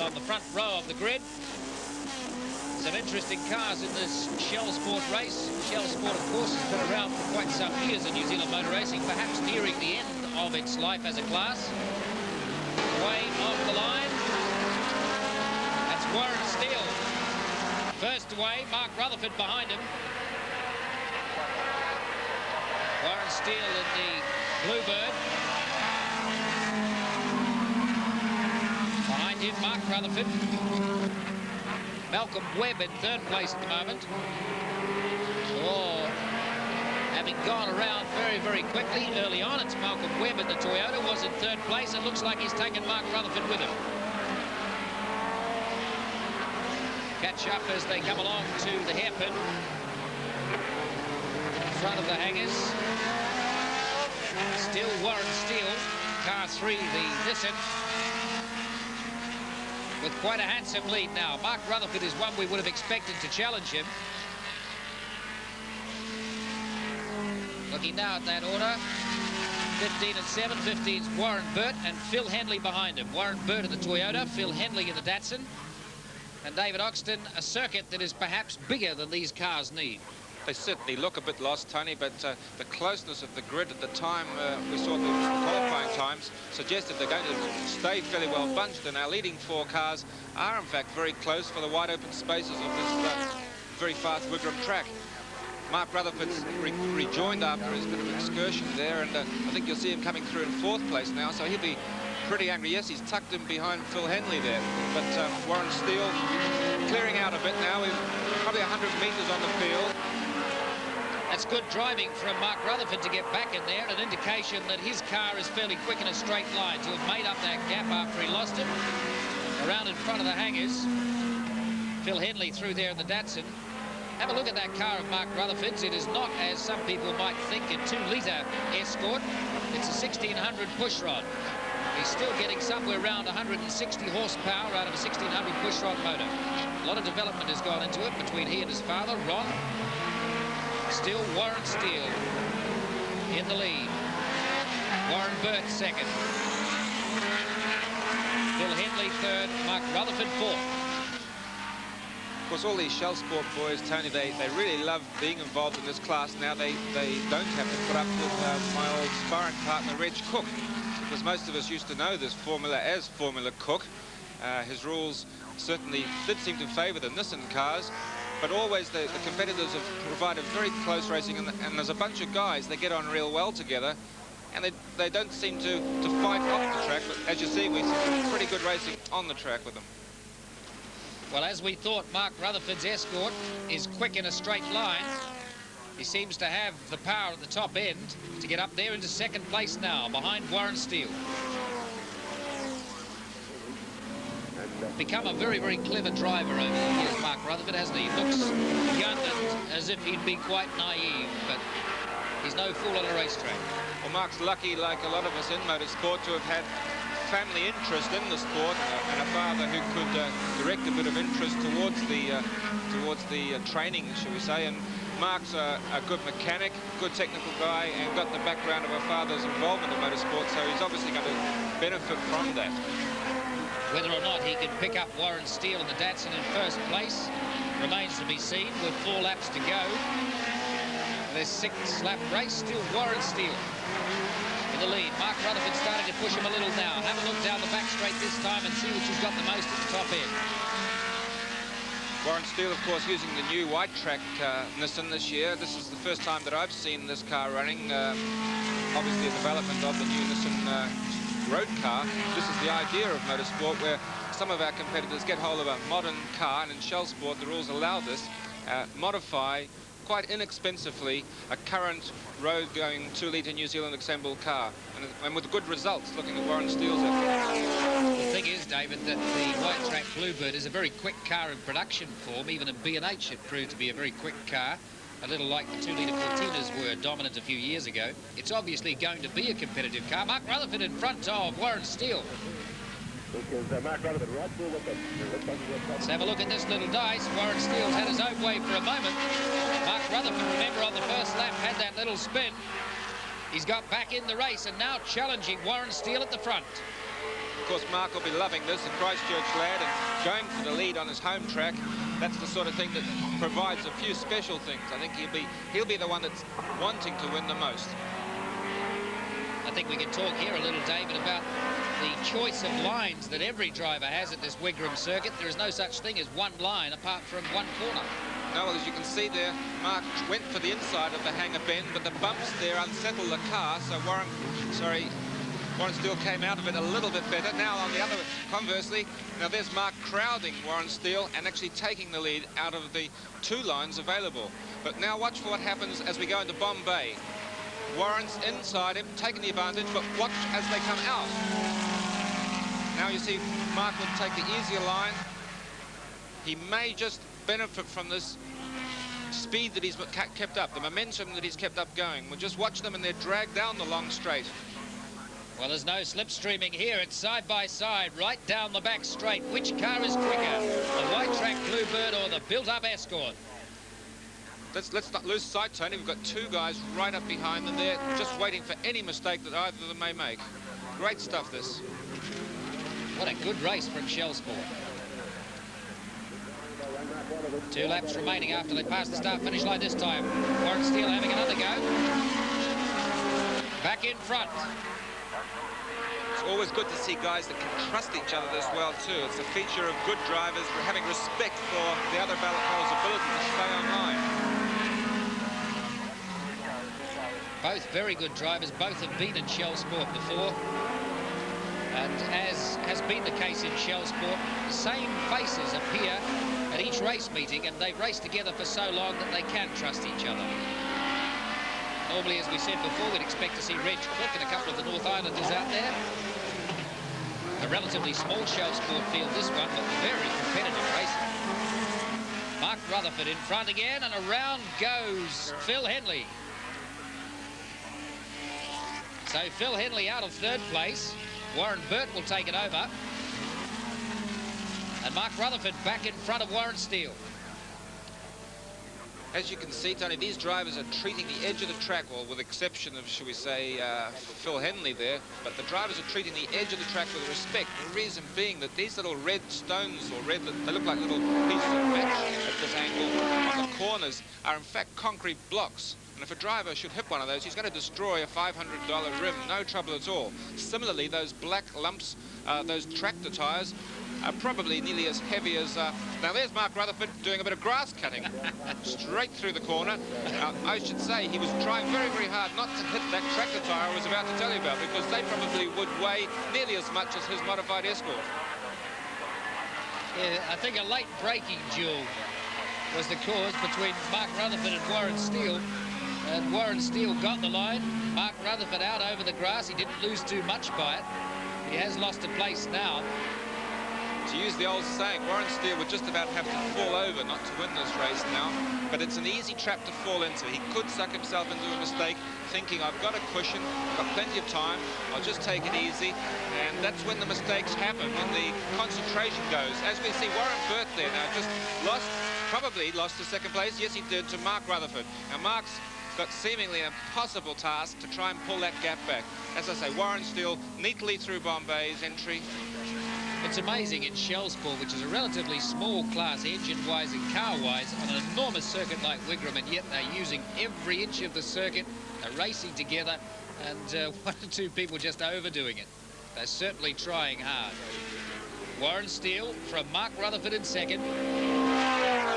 on the front row of the grid. Some interesting cars in this Shellsport race. Shellsport, of course, has been around for quite some years in New Zealand motor racing, perhaps nearing the end of its life as a class. Way off the line. That's Warren Steele. First away, Mark Rutherford behind him. Warren Steele in the Bluebird. Behind him, Mark Rutherford. Malcolm Webb in third place at the moment. Oh, having gone around very, very quickly early on, it's Malcolm Webb in the Toyota, was in third place. It looks like he's taken Mark Rutherford with him. Catch up as they come along to the hairpin. In front of the hangers. Still Warren Steele, car 3, the Nissan, with quite a handsome lead now. Mark Rutherford is one we would have expected to challenge him. Looking now at that order. 15 and 7. 15's Warren Burt and Phil Henley behind him. Warren Burt in the Toyota, Phil Henley in the Datsun. And David Oxton, a circuit that is perhaps bigger than these cars need. They certainly look a bit lost, Tony, but the closeness of the grid at the time we saw the qualifying times suggested they're going to stay fairly well bunched, and our leading 4 cars are in fact very close for the wide open spaces of this very fast Wigram track. Mark Rutherford's rejoined after his bit of excursion there, and I think you'll see him coming through in 4th place now, so he'll be pretty angry. Yes, he's tucked in behind Phil Henley there, but Warren Steele clearing out a bit now. He's probably 100 metres on the field. That's good driving from Mark Rutherford to get back in there, an indication that his car is fairly quick in a straight line to have made up that gap after he lost it. Around in front of the hangers. Phil Henley through there in the Datsun. Have a look at that car of Mark Rutherford's. It is not, as some people might think, a 2-litre Escort. It's a 1600 pushrod. He's still getting somewhere around 160 horsepower out of a 1600 pushrod motor. A lot of development has gone into it between he and his father, Ron. Still Warren Steele in the lead. Warren Burt second. Phil Henley third. Mark Rutherford fourth. Of course, all these Shellsport boys, Tony, they really love being involved in this class now. They don't have to put up with my old sparring partner, Reg Cook, because most of us used to know this formula as Formula Cook. His rules certainly did seem to favour the Nissan cars, but always the competitors have provided very close racing, and there's a bunch of guys that get on real well together, and they don't seem to fight off the track, but as you see, we see some pretty good racing on the track with them. Well, as we thought, Mark Rutherford's Escort is quick in a straight line. He seems to have the power at the top end to get up there into second place now, behind Warren Steele. Become a very, very clever driver over the years, Mark Rutherford, hasn't he? He looks young and as if he'd be quite naive, but he's no fool on a racetrack. Well, Mark's lucky, like a lot of us in motorsport, to have had family interest in the sport and a father who could direct a bit of interest towards the training, shall we say. And Mark's a good mechanic, good technical guy, and got the background of a father's involvement in motorsport, so he's obviously going to benefit from that. Whether or not he can pick up Warren Steele in the Datsun in first place remains to be seen with 4 laps to go. This 6-lap race, still Warren Steele in the lead. Mark Rutherford starting to push him a little now. Have a look down the back straight this time and see which has got the most at the top end. Warren Steele, of course, using the new white track Nissan this year. This is the first time that I've seen this car running. Obviously, the development of the new Nissan road car. This is the idea of motorsport, where some of our competitors get hold of a modern car, and in Shellsport the rules allow this, modify quite inexpensively a current road-going 2-litre New Zealand assembled car, and with good results, looking at Warren Steele's effort. The thing is, David, that the white track Bluebird is a very quick car in production form. Even in B&H it proved to be a very quick car, a little like the 2-litre Cortinas were dominant a few years ago. It's obviously going to be a competitive car. Mark Rutherford in front of Warren Steele. Let's have a look at this little dice. Warren Steele's had his own way for a moment. Mark Rutherford, remember, on the first lap had that little spin. He's got back in the race and now challenging Warren Steele at the front. course, Mark will be loving this, a Christchurch lad, and going for the lead on his home track. That's the sort of thing that provides a few special things. I think he'll be the one that's wanting to win the most. I think we can talk here a little, David, about the choice of lines that every driver has at this Wigram circuit. There is no such thing as one line apart from one corner. No, well, as you can see there, Mark went for the inside of the hanger bend, but the bumps there unsettled the car, so Warren Steele came out of it a little bit better. Now, on the other, conversely, now there's Mark crowding Warren Steele and actually taking the lead out of the two lines available. But now watch for what happens as we go into Bombay. Warren's inside him, taking the advantage, but watch as they come out. Now you see Mark will take the easier line. He may just benefit from this speed that he's kept up, the momentum that he's kept up going. We'll just watch them and they're dragged down the long straight. Well, there's no slipstreaming here. It's side by side, right down the back straight. Which car is quicker, the white track Bluebird or the built-up Escort? Let's not lose sight, Tony. We've got two guys right up behind them there, just waiting for any mistake that either of them may make. Great stuff, this. What a good race from Shellsport. 2 laps remaining after they pass the start-finish line this time. Warren Steele having another go. Back in front. It's always good to see guys that can trust each other as well, too. It's a feature of good drivers, having respect for the other ballot's ability to stay online. Both very good drivers, both have been in Shellsport before. And as has been the case in Shellsport, the same faces appear at each race meeting, and they've raced together for so long that they can trust each other. Normally, as we said before, we'd expect to see Reg Click and a couple of the North Islanders out there. A relatively small Shellsport field, this one, but very competitive racing. Mark Rutherford in front again, and around goes Phil Henley. So Phil Henley out of 3rd place. Warren Burt will take it over. And Mark Rutherford back in front of Warren Steele. As you can see, Tony, these drivers are treating the edge of the track, well, with the exception of, shall we say, Phil Henley there, but the drivers are treating the edge of the track with respect. The reason being that these little red stones, or red, they look like little pieces of match at this angle on the corners, are in fact concrete blocks. And if a driver should hit one of those, he's going to destroy a $500 rim, no trouble at all. Similarly, those black lumps, those tractor tyres, are probably nearly as heavy as... Now, there's Mark Rutherford doing a bit of grass cutting. Straight through the corner. I should say he was trying very, very hard not to hit that tractor tyre I was about to tell you about, because they probably would weigh nearly as much as his modified Escort. Yeah, I think a late braking duel was the cause between Mark Rutherford and Warren Steele. And Warren Steele got the line. Mark Rutherford out over the grass. He didn't lose too much by it. He has lost a place now. To use the old saying, Warren Steele would just about have to fall over not to win this race now. But it's an easy trap to fall into. He could suck himself into a mistake, thinking, I've got a cushion, I've got plenty of time, I'll just take it easy. And that's when the mistakes happen, when the concentration goes. As we see, Warren Burt there now just probably lost to 2nd place. Yes, he did, to Mark Rutherford. Now, Mark's got seemingly an impossible task to try and pull that gap back. As I say, Warren Steele neatly through Bombay's entry. It's amazing in Shellsport, which is a relatively small class engine-wise and car-wise, on an enormous circuit like Wigram, and yet they're using every inch of the circuit. They're racing together, and 1 or 2 people just overdoing it. They're certainly trying hard. Warren Steele from Mark Rutherford in 2nd.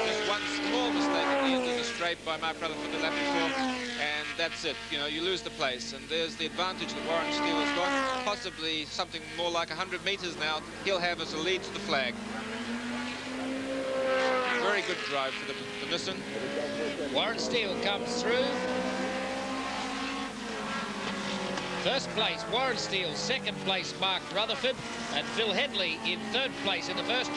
Just one small mistake at the end of the straight by Mark Rutherford the lap before, and that's it. You know, you lose the place, and there's the advantage that Warren Steele has got. Possibly something more like 100 metres now he'll have as a lead to the flag. Very good drive for the Nissan. Warren Steele comes through. 1st place, Warren Steele. 2nd place, Mark Rutherford. And Phil Henley in 3rd place in the first